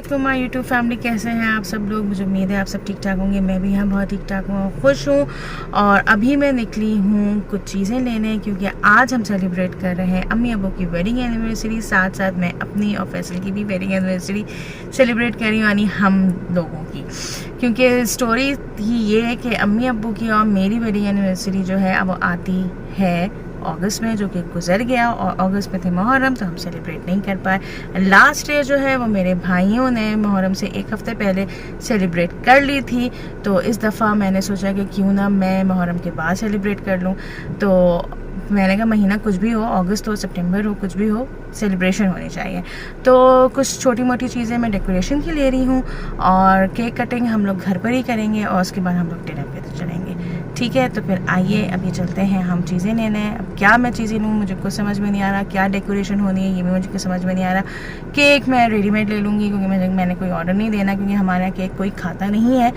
वालेकुम my YouTube family, कैसे हैं आप सब लोग। मुझे उम्मीद है आप सब ठीक ठाक होंगे। मैं भी यहाँ बहुत ठीक ठाक हूँ, खुश हूँ। और अभी मैं निकली हूँ कुछ चीज़ें लेने, क्योंकि आज हम सेलिब्रेट कर रहे हैं अम्मी अब्बू की वेडिंग एनिवर्सरी। साथ साथ मैं अपनी और फैसल की भी वेडिंग एनिवर्सरी सेलिब्रेट कर रही हूँ, यानी हम लोगों की। क्योंकि स्टोरी ही ये है कि अम्मी अब्बू की और मेरी वेडिंग एनिवर्सरी जो है अब वो आती है अगस्त में, जो कि गुजर गया। और अगस्त में थे मुहर्रम, तो हम सेलिब्रेट नहीं कर पाए। लास्ट ईयर जो है वो मेरे भाइयों ने मुहर्रम से एक हफ़्ते पहले सेलिब्रेट कर ली थी। तो इस दफ़ा मैंने सोचा कि क्यों ना मैं मुहर्रम के बाद सेलिब्रेट कर लूँ। तो मैंने कहा महीना कुछ भी हो, अगस्त हो सितंबर हो, कुछ भी हो, सेलिब्रेशन होनी चाहिए। तो कुछ छोटी मोटी चीज़ें मैं डेकोरेशन की ले रही हूँ, और केक कटिंग हम लोग घर पर ही करेंगे, और उसके बाद हम लोग डिनर पे तो चलेंगे। ठीक है, तो फिर आइए अभी चलते हैं हम चीज़ें लेने। अब क्या मैं चीज़ें लूँ मुझे कुछ समझ में नहीं आ रहा, क्या डेकोरेशन होनी है ये भी मुझे कुछ समझ में नहीं आ रहा। केक मैं रेडीमेड ले लूँगी, क्योंकि मैंने कोई ऑर्डर नहीं देना, क्योंकि हमारे यहाँ केक कोई खाता नहीं है।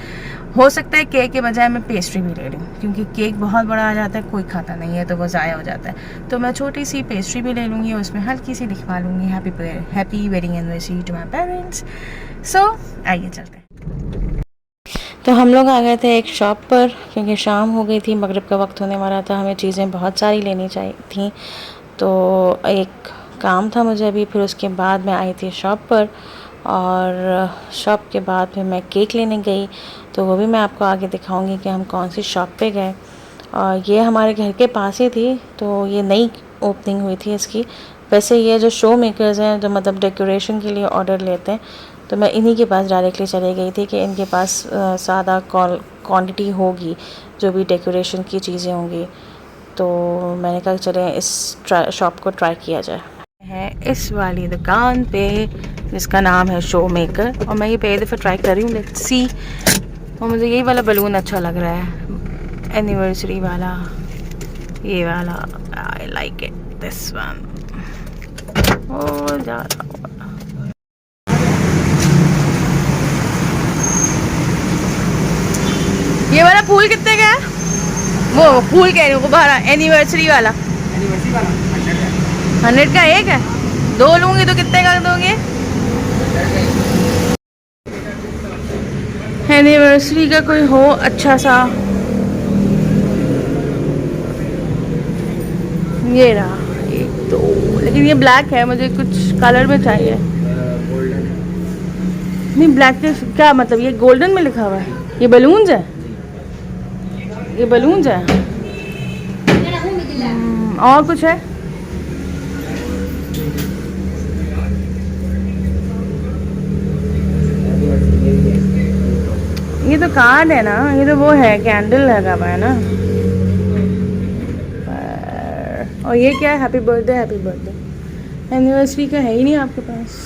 हो सकता है केक के बजाय मैं पेस्ट्री भी ले लूँ, क्योंकि केक बहुत बड़ा आ जाता है, कोई खाता नहीं है तो वो ज़ाया हो जाता है। तो मैं छोटी सी पेस्ट्री भी ले लूँगी, और उसमें हल्की सी लिखवा लूँगी happy wedding anniversary to my parents. So आइए चलते हैं। तो हम लोग आ गए थे एक शॉप पर, क्योंकि शाम हो गई थी, मगरिब का वक्त होने वाला था। हमें चीज़ें बहुत सारी लेनी चाहिए थी, तो एक काम था मुझे अभी। फिर उसके बाद मैं आई थी शॉप पर, और शॉप के बाद फिर मैं केक लेने गई। तो वो भी मैं आपको आगे दिखाऊंगी कि हम कौन सी शॉप पे गए। और ये हमारे घर के पास ही थी, तो ये नई ओपनिंग हुई थी इसकी। वैसे ये जो शो मेकर्स हैं, जो मतलब डेकोरेशन के लिए ऑर्डर लेते हैं, तो मैं इन्हीं के पास डायरेक्टली चली गई थी कि इनके पास ज़्यादा क्वांटिटी होगी जो भी डेकोरेशन की चीज़ें होंगी। तो मैंने कहा चले इस शॉप को ट्राई किया जाए। है इस वाली दुकान पे, जिसका नाम है शो मेकर, और मैं ये पहली दफ़ा ट्राई कर रही हूँ, लेट्स सी। और मुझे यही वाला बलून अच्छा लग रहा है, एनिवर्सरी वाला, ये वाला। I like it, this one. ओ ज़्यादा ये वाला फूल कितने का है? वो फूल कह रही हूँ, गुब्बारा एनिवर्सरी वाला। 100 का एक है, दो लूँगी तो कितने का दोगे? एनिवर्सरी का कोई हो अच्छा सा। ये रहा एक दो, लेकिन ये ब्लैक है, मुझे कुछ कलर में चाहिए। नहीं ब्लैक क्या मतलब, ये गोल्डन में लिखा हुआ है। ये बलून्स है, ये बलून्स है। और कुछ है? ये तो कार्ड है ना, ये तो वो है, कैंडल लगा हुआ है ना। और ये क्या है? Happy birthday, happy birthday. Anniversary का है ही नहीं आपके पास?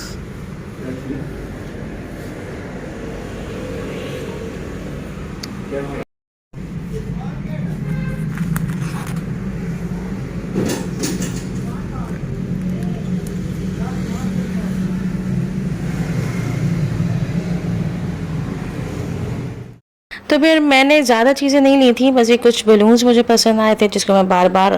तो फिर मैंने ज़्यादा चीज़ें नहीं ली थी, बस ये कुछ बलून्स मुझे पसंद आए थे, जिसको मैं बार बार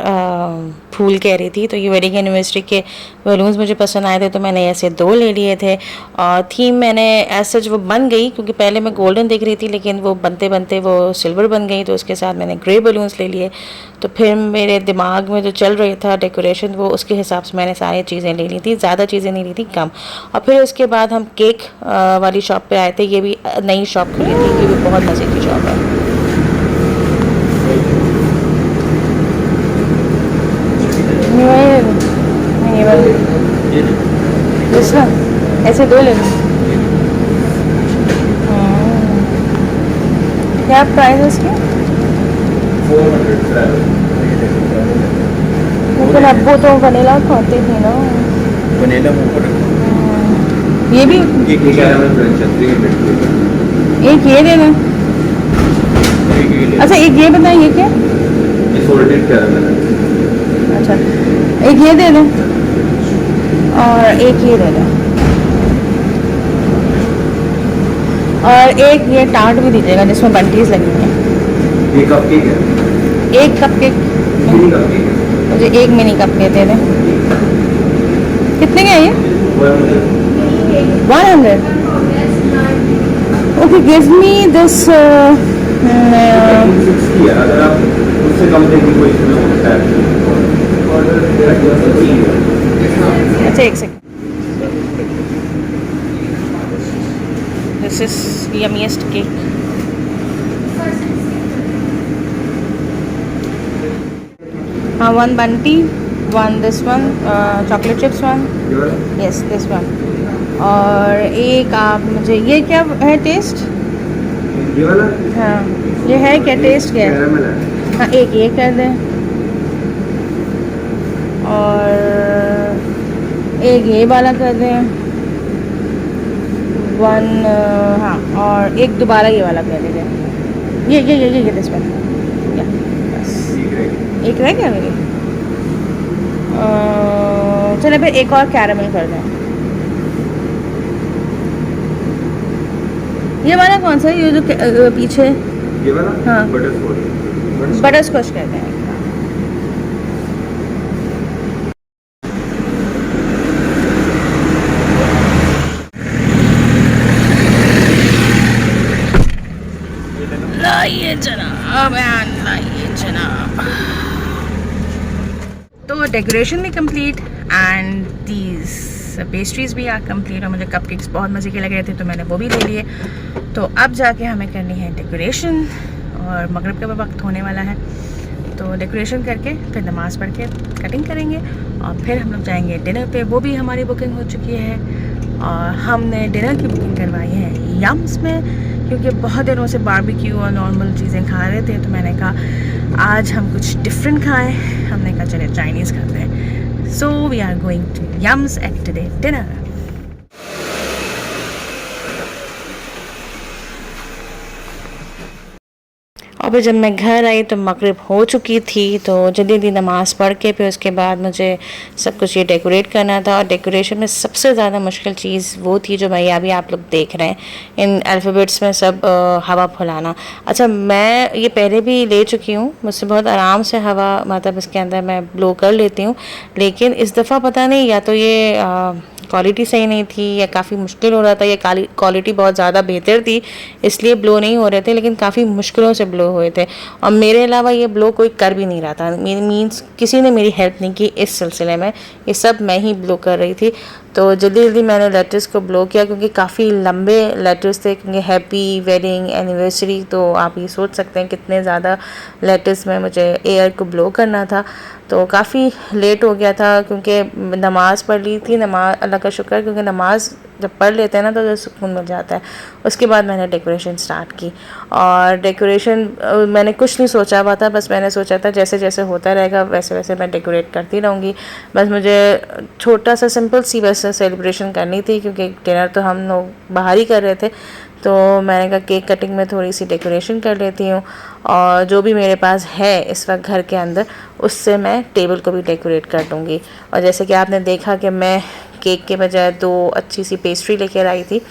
फूल कह रही थी। तो ये वेडिंग एनिवर्सरी के बलून्स मुझे पसंद आए थे, तो मैंने ऐसे 2 ले लिए थे। और थीम मैंने ऐसे जो वो बन गई, क्योंकि पहले मैं गोल्डन देख रही थी, लेकिन वो बनते बनते वो सिल्वर बन गई, तो उसके साथ मैंने ग्रे बलून्स ले लिए। तो फिर मेरे दिमाग में जो चल रही था डेकोरेशन, वो उसके हिसाब से मैंने सारी चीज़ें ले ली थी, ज़्यादा चीज़ें नहीं ली थी, कम। और फिर उसके बाद हम केक वाली शॉप पे आए थे। ये भी नई शॉप खुली थी, ये भी बहुत मज़े की शॉप है। ऐसे 2 ले लो। क्या प्राइस है इसकी? 400। लेकिन अब वो तो वनीला खाते थे ना। वनीला ये भी एक ये देना। अच्छा एक ये बताए, ये क्या? अच्छा एक ये दे दो, और एक ये दे दो, और एक ये टार्ट भी दीजिएगा जिसमें बंटीज लगी हैं। एक कप केक है? एक कप केक, मुझे एक मिनी कप केक दे दें। कितने का है ये? 100। ओके गिव मी दिस 260 है, अगर आप उससे कम देंगे कोई इसमें होता है। अच्छा एक सेकंड दिस इज यमीएस्ट केक हाँ 1 Bunty 1 this one chocolate chips 1 yes this one और एक आप मुझे ये क्या है टेस्ट ये वाला हाँ ये है क्या टेस्ट क्या है कैरामल है। हाँ एक ये कर दें और एक ये वाला कर दें 1 हाँ और एक दोबारा ये वाला कर देंगे ये दिस वन या बस एक रह गया मेरी चलो फिर एक और कैरामल कर दें ये वाला कौन सा है ये जो पीछे ये वाला हाँ। बटर स्कॉच कहते हैं लाइए जनाब लाइए जनाब तो डेकोरेशन भी कंप्लीट एंड दीज पेस्ट्रीज भी आर कंप्लीट और मुझे कपकेक्स बहुत मज़े के लग रहे थे तो मैंने वो भी ले लिए तो अब जाके हमें करनी है डेकोरेशन और मगरिब का वक्त होने वाला है तो डेकोरेशन करके फिर नमाज़ पढ़ के कटिंग करेंगे और फिर हम लोग जाएंगे डिनर पे वो भी हमारी बुकिंग हो चुकी है और हमने डिनर की बुकिंग करवाई है यम्स में क्योंकि बहुत दिनों से बारबेक्यू और नॉर्मल चीज़ें खा रहे थे तो मैंने कहा आज हम कुछ डिफरेंट खाएं हमने कहा चले चाइनीज़ खाते हैं so we are going to Yums at today dinner और फिर जब मैं घर आई तो मगरिब हो चुकी थी तो जल्दी नमाज़ पढ़ के फिर उसके बाद मुझे सब कुछ ये डेकोरेट करना था और डेकोरेशन में सबसे ज़्यादा मुश्किल चीज़ वो थी जो भैया अभी आप लोग देख रहे हैं इन अल्फ़ाबेट्स में सब हवा फुलाना अच्छा मैं ये पहले भी ले चुकी हूँ मुझसे बहुत आराम से हवा मतलब इसके अंदर मैं ब्लो कर लेती हूँ लेकिन इस दफ़ा पता नहीं या तो ये क्वालिटी सही नहीं थी या काफ़ी मुश्किल हो रहा था या क्वालिटी बहुत ज़्यादा बेहतर थी इसलिए ब्लो नहीं हो रहे थे लेकिन काफ़ी मुश्किलों से ब्लो हुए थे और मेरे अलावा ये ब्लो कोई कर भी नहीं रहा था मीन्स किसी ने मेरी हेल्प नहीं की इस सिलसिले में ये सब मैं ही ब्लो कर रही थी तो जल्दी मैंने लेटर्स को ब्लो किया क्योंकि काफ़ी लंबे लेटर्स थे क्योंकि हैप्पी वेडिंग एनिवर्सरी तो आप ये सोच सकते हैं कितने ज़्यादा लेटर्स में मुझे एयर को ब्लो करना था तो काफ़ी लेट हो गया था क्योंकि नमाज़ पढ़ ली थी नमाज अल्लाह का शुक्र क्योंकि नमाज जब पढ़ लेते हैं ना तो सुकून मिल जाता है उसके बाद मैंने डेकोरेशन स्टार्ट की और डेकोरेशन मैंने कुछ नहीं सोचा हुआ था बस मैंने सोचा था जैसे जैसे होता रहेगा वैसे वैसे मैं डेकोरेट करती रहूँगी बस मुझे छोटा सा सिंपल सी वैसे सेलिब्रेशन करनी थी क्योंकि डिनर तो हम लोग बाहर ही कर रहे थे तो मैंने कहा केक कटिंग में थोड़ी सी डेकोरेशन कर लेती हूँ और जो भी मेरे पास है इस वक्त घर के अंदर उससे मैं टेबल को भी डेकोरेट कर दूँगी और जैसे कि आपने देखा कि मैं केक के बजाय 2 अच्छी सी पेस्ट्री लेकर आई थी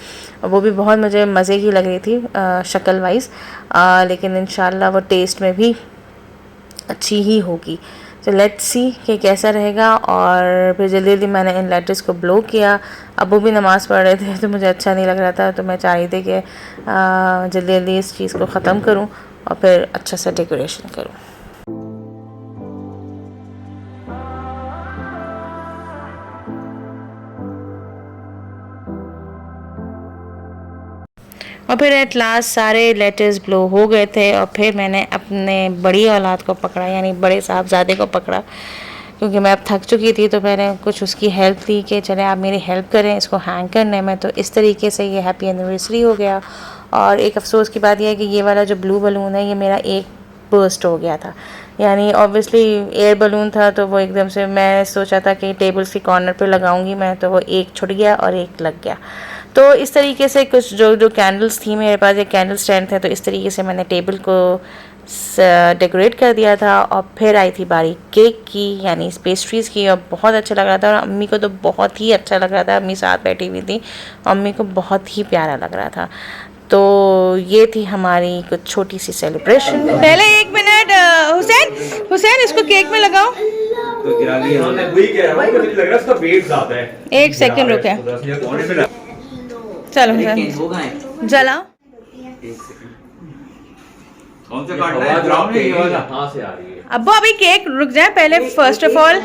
वो भी बहुत मुझे मज़े की लग रही थी शक्ल वाइज लेकिन इंशाल्लाह वो टेस्ट में भी अच्छी ही होगी तो लेट्स सी कि कैसा रहेगा और फिर जल्दी मैंने इन लेटर्स को ब्लो किया अब वो भी नमाज़ पढ़ रहे थे तो मुझे अच्छा नहीं लग रहा था तो मैं चाह रही थी कि जल्दी इस चीज़ को ख़त्म करूं और फिर अच्छा सा डेकोरेशन करूं और फिर एट लास्ट सारे लेटर्स ब्लो हो गए थे और फिर मैंने अपने बड़ी औलाद को पकड़ा यानी बड़े साहबजादे को पकड़ा क्योंकि मैं अब थक चुकी थी तो मैंने कुछ उसकी हेल्प ली कि चले आप मेरी हेल्प करें इसको हैंग करने में तो इस तरीके से ये हैप्पी एनिवर्सरी हो गया और एक अफसोस की बात यह है कि ये वाला जो ब्लू बलून है ये मेरा एक बर्स्ट हो गया था यानी ऑब्वियसली एयर बलून था तो वो एकदम से मैं सोचा था कि टेबल्स के कॉर्नर पे लगाऊंगी मैं तो वो एक छुट गया और एक लग गया तो इस तरीके से कुछ जो कैंडल्स थी मेरे पास एक कैंडल स्टैंड थे तो इस तरीके से मैंने टेबल को डेकोरेट कर दिया था और फिर आई थी बारी केक की यानी पेस्ट्रीज़ की और बहुत अच्छा लग रहा था और अम्मी को तो बहुत ही अच्छा लग रहा था अम्मी साथ बैठी हुई थी अम्मी को बहुत ही प्यारा लग रहा था तो ये थी हमारी कुछ छोटी सी सेलिब्रेशन पहले 1 मिनट हुसैन इसको केक में लगाओ तो गिरा लिया हमने वही कह रहा हूं मुझे लग रहा है उसका वेट ज्यादा है 1 सेकंड रुके चलो हुसैन जला एक सेकंड कौन सा काटना है? ब्राउन है ये वाला? हाँ से आ रही है। अब्बू अभी केक रुक जाए, पहले फर्स्ट ऑफ ऑल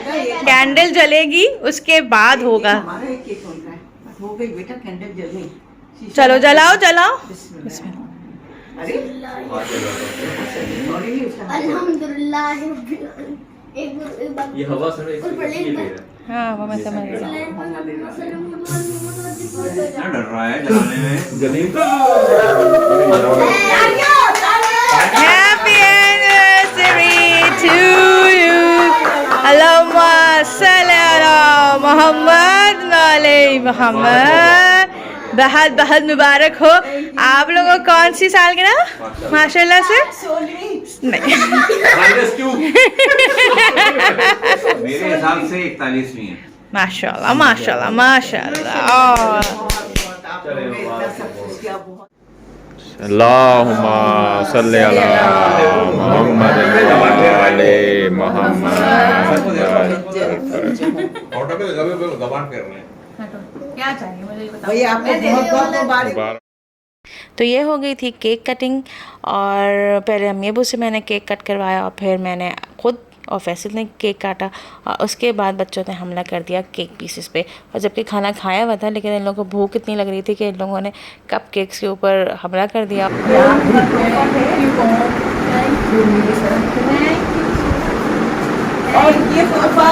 कैंडल जलेगी, उसके बाद होगा। हमारा एक केक होता है। बस हो गई बेटा, कैंडल जल गई। शीशा चलो जलाओ जलाओ। बिस्मिल्लाह। अरे अल्हम्दुलिल्लाह। ये हवा से एक ये ले रहा है। हाँ वो मैं समझ रही हूँ। क्या डर रहा है जलाने में? जलील तो Happy anniversary to you. अल्लाहुम्मा सल्ली अला मोहम्मद वाले मोहम्मद। बहुत बहुत मुबारक हो आप लोगों को। कौन सी साल के ना? माशाल्लाह से नहीं। -2 मेरे हिसाब से 41वीं है। माशाल्लाह माशाल्लाह माशाल्लाह। और अल्लाहुम्मा सल्ली अला मोहम्मद वाले मोहम्मद। ऑटो पे दबान कर रहे हैं। क्या चाहिए मुझे बताओ। भैया आपको बहुत बहुत मुबारक। तो ये हो गई थी केक कटिंग, और पहले अम्मी अबू से मैंने केक कट करवाया और फिर मैंने खुद और फैसल ने केक काटा, और उसके बाद बच्चों ने हमला कर दिया केक पीसेस पे। और जबकि खाना खाया हुआ था, लेकिन इन लोगों को भूख इतनी लग रही थी कि इन लोगों ने कप केक्स के ऊपर हमला कर दिया। और ये तोहफा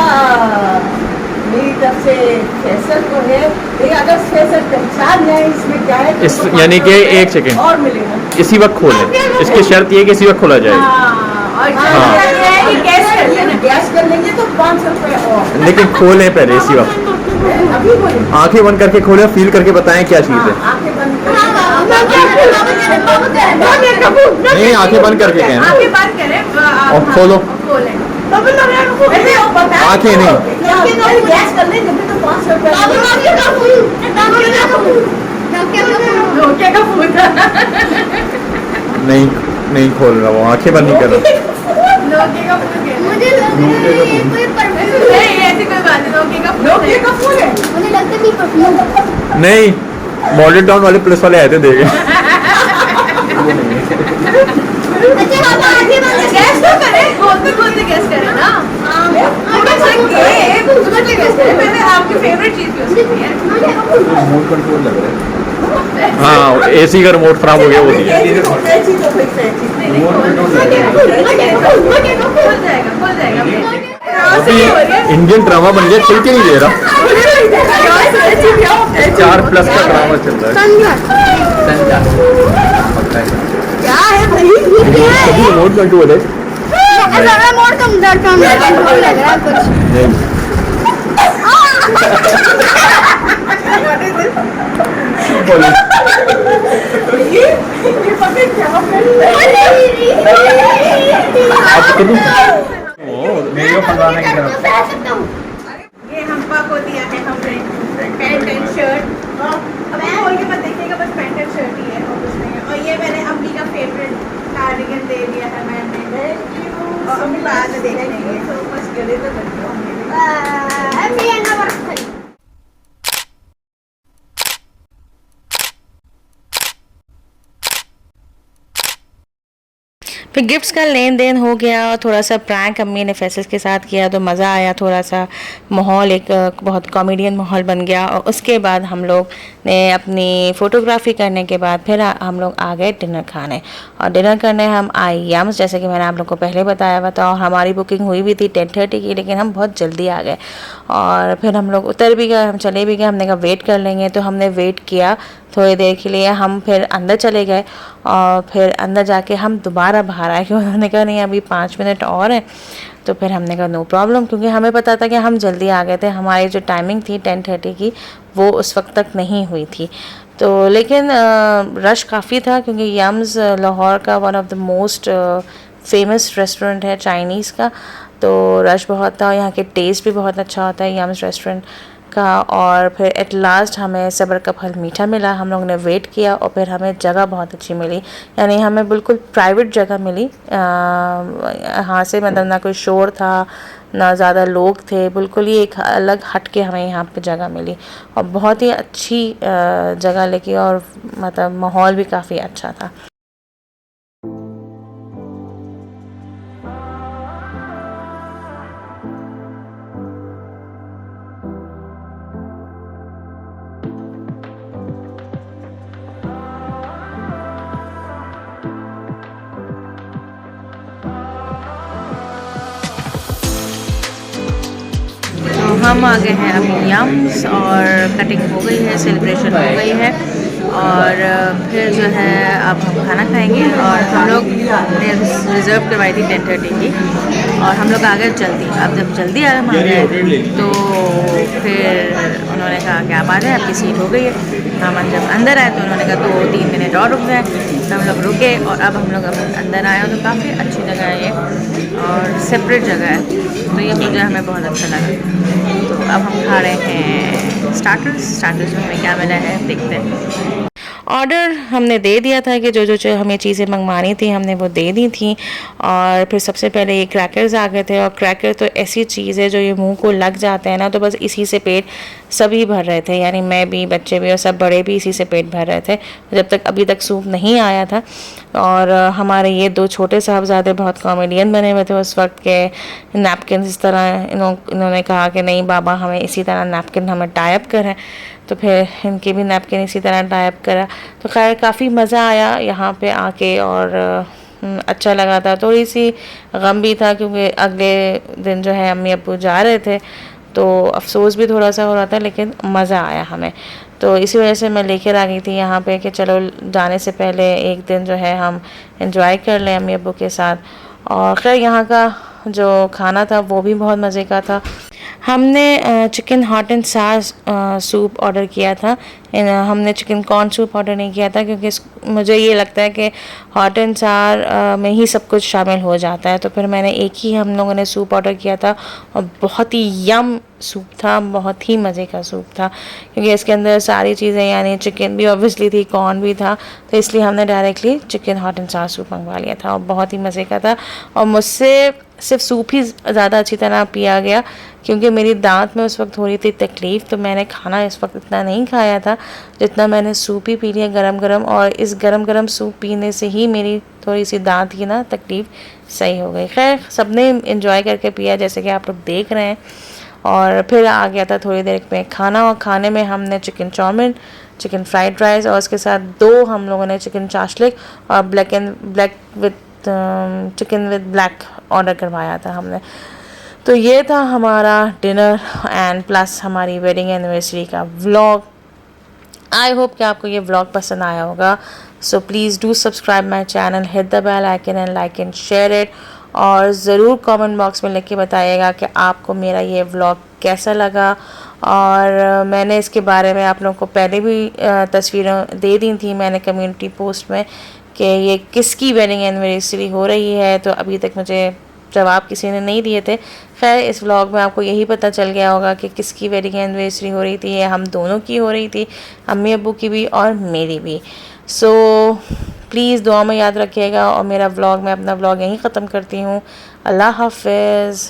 मेरी तरफ से फैसल को है। लेकिन अगर फैसल पहचान जाए इसमें क्या है, इस यानी कि एक सेकेंड और मिलेगा। इसी वक्त खोलें। इसकी शर्त ये है कि इसी वक्त खोला जाए। गैस कर लेंगे तो 500 रुपये और। लेकिन खोलें पहले इसी वक्त। अभी बोले आंखें बंद करके खोलें, फील करके बताएं क्या चीज़ है। आंखें बंद नहीं, आंखें बंद करके कहना और खोलो। आंखें नहीं। गैस कर लेंगे तो 500 नहीं नहीं खोल रहा, वो आंखें बंद नहीं कर रहा। मुझे लग रहा है ये कोई परफ्यूम नहीं, ऐसी कोई बात नहीं। का फूल है। मुझे लगता है कि परफ्यूम। नहीं, मॉडल टाउन वाले पुलिस वाले आए थे देखे। अच्छा बाबा आगे बंद गैस तो करें, बोलते गैस करें ना। मैंने आपकी फेवरेट चीज भी उसकी है। रिमोट कंट्रोल लग रहा है। हाँ, एसी का रिमोट खराब हो गया वो दिया। इंडियन ड्रामा बन गया, चल के नहीं दे रहा। 4+ का ड्रामा चल रहा है। क्या है भाई? सभी रिमोट कंट्रोल है। ऐसा मोड़ कम दर कम लग रहा है कुछ। बोलो। आप करूँ? वीडियो बनवाने की तरफ। ये हम्पा को दिया है हमने पैंट एंड शर्ट। अब खोल के मत देखिएगा, बस पैंट एंड शर्ट ही है और कुछ नहीं है। और ये मैंने अम्मी का फेवरेट कार्डिगन दे दिया है मैंने, और अम्मी बाद में देख लेंगे। तो बस गले तो बन गया। Happy anniversary. फिर गिफ्ट्स का लेन देन हो गया, और थोड़ा सा प्रैंक अम्मी ने फैसल के साथ किया तो मज़ा आया। थोड़ा सा माहौल एक बहुत कॉमेडियन माहौल बन गया। और उसके बाद हम लोग ने अपनी फ़ोटोग्राफी करने के बाद फिर हम लोग आ गए डिनर खाने। और डिनर करने हम आए यम्स, जैसे कि मैंने आप लोग को पहले बताया हुआ था। और हमारी बुकिंग हुई भी थी 10:30 की, लेकिन हम बहुत जल्दी आ गए। और फिर हम लोग उतर भी गए, हम चले भी गए। हमने कहा वेट कर लेंगे, तो हमने वेट किया थोड़ी देर के लिए। हम फिर अंदर चले गए, और फिर अंदर जाके हम दोबारा बाहर आए, क्योंकि उन्होंने कहा नहीं अभी 5 मिनट और हैं। तो फिर हमने कहा नो प्रॉब्लम, क्योंकि हमें पता था कि हम जल्दी आ गए थे। हमारी जो टाइमिंग थी 10:30 की, वो उस वक्त तक नहीं हुई थी। तो लेकिन रश काफ़ी था, क्योंकि यम्स लाहौर का one of the most famous restaurant है चाइनीज़ का। तो रश बहुत था, यहाँ के टेस्ट भी बहुत अच्छा होता है यम्स रेस्टोरेंट का। और फिर एट लास्ट हमें सब्र का फल मीठा मिला। हम लोग ने वेट किया, और फिर हमें जगह बहुत अच्छी मिली, यानी हमें बिल्कुल प्राइवेट जगह मिली। यहाँ से मतलब ना कोई शोर था, ना ज़्यादा लोग थे, बिल्कुल ही एक अलग हट के हमें यहाँ पे जगह मिली। और बहुत ही अच्छी जगह लगी, और मतलब माहौल भी काफ़ी अच्छा था। हम आ गए हैं अभी यम्स और कटिंग हो गई है, सेलिब्रेशन हो गई है और फिर जो है अब हम खाना खाएंगे। और हम लोग ने रिज़र्व करवाई थी 10:30 की और हम लोग आ गए जल्दी। अब जब जल्दी हम आ गए तो फिर उन्होंने कहा कि आप आ जाए, आपकी सीट हो गई है। हम जब अंदर आए तो उन्होंने कहा 2-3 मिनट और रुक जाए, तो हम लोग रुके और अब हम लोग अंदर आए। तो काफ़ी अच्छी जगह है ये और सेपरेट जगह है, तो ये मुझे हमें बहुत अच्छा लगा। तो अब हम खा रहे हैं स्टार्टर्स में हमें क्या मिला है देखते हैं। ऑर्डर हमने दे दिया था कि जो जो हमें चीज़ें मंगवानी थी हमने वो दे दी थी। और फिर सबसे पहले ये क्रैकर्स आ गए थे और क्रैकर तो ऐसी चीज़ है जो ये मुंह को लग जाते हैं ना, तो बस इसी से पेट सभी भर रहे थे, यानी मैं भी, बच्चे भी और सब बड़े भी इसी से पेट भर रहे थे जब तक अभी तक सूप नहीं आया था। और हमारे ये 2 छोटे साहबजादे बहुत कॉमेडियन बने हुए थे उस वक्त के। नैपकिन इस तरह इन्होंने कहा कि नहीं बाबा हमें इसी तरह नैपकिन हमें टाई अप करें, तो फिर इनके भी नैपकिन इसी तरह टाई अप करा। तो खैर काफ़ी मज़ा आया यहाँ पे आके और अच्छा लगा था। थोड़ी सी गम भी था क्योंकि अगले दिन जो है अम्मी अब्बू जा रहे थे, तो अफसोस भी थोड़ा सा हो रहा था, लेकिन मज़ा आया हमें। तो इसी वजह से मैं लेकर आ गई थी यहाँ पे कि चलो जाने से पहले एक दिन जो है हम एंजॉय कर लें अम्मी अब्बू के साथ। और खैर यहाँ का जो खाना था वो भी बहुत मज़े का था। हमने चिकन हॉट एंड सार सूप ऑर्डर किया था, हमने चिकन कॉर्न सूप ऑर्डर नहीं किया था क्योंकि मुझे ये लगता है कि हॉट एंड सार में ही सब कुछ शामिल हो जाता है। तो फिर मैंने एक ही हम लोगों ने सूप ऑर्डर किया था और बहुत ही यम सूप था, बहुत ही मज़े का सूप था क्योंकि इसके अंदर सारी चीज़ें, यानी चिकन भी ऑब्वियसली थी, कॉर्न भी था, तो इसलिए हमने डायरेक्टली चिकन हॉट एंड सार सूप मंगवा लिया था और बहुत ही मज़े का था। और मुझसे सिर्फ सूप ही ज़्यादा अच्छी तरह पिया गया क्योंकि मेरी दांत में उस वक्त हो रही थी तकलीफ़, तो मैंने खाना इस वक्त इतना नहीं खाया था जितना मैंने सूप ही पी लिया गरम गरम। और इस गरम गरम सूप पीने से ही मेरी थोड़ी सी दांत की ना तकलीफ़ सही हो गई। खैर सबने एंजॉय करके पिया जैसे कि आप लोग देख रहे हैं। और फिर आ गया था थोड़ी देर में खाना, और खाने में हमने chicken chow mein, chicken fried rice और उसके साथ 2 हम लोगों ने चिकन चाशलिक और black with chicken with black order करवाया था हमने। तो ये था हमारा डिनर एंड प्लस हमारी वेडिंग एनिवर्सरी का व्लॉग। आई होप कि आपको ये व्लॉग पसंद आया होगा। So please do subscribe my channel, hit the bell icon and like and share it. और ज़रूर कमेंट बॉक्स में लिख के बताइएगा कि आपको मेरा ये व्लॉग कैसा लगा। और मैंने इसके बारे में आप लोगों को पहले भी तस्वीरें दे दी थी मैंने कम्युनिटी पोस्ट में कि ये किसकी वेडिंग एनिवर्सरी हो रही है, तो अभी तक मुझे जवाब किसी ने नहीं दिए थे। खैर इस व्लॉग में आपको यही पता चल गया होगा कि किसकी वेडिंग एनिवर्सरी हो रही थी। ये हम दोनों की हो रही थी, अम्मी अब्बू की भी और मेरी भी। सो प्लीज़ दुआ में याद रखिएगा और मेरा व्लॉग, मैं अपना व्लॉग यहीं ख़त्म करती हूँ। अल्लाह हाफ़िज़।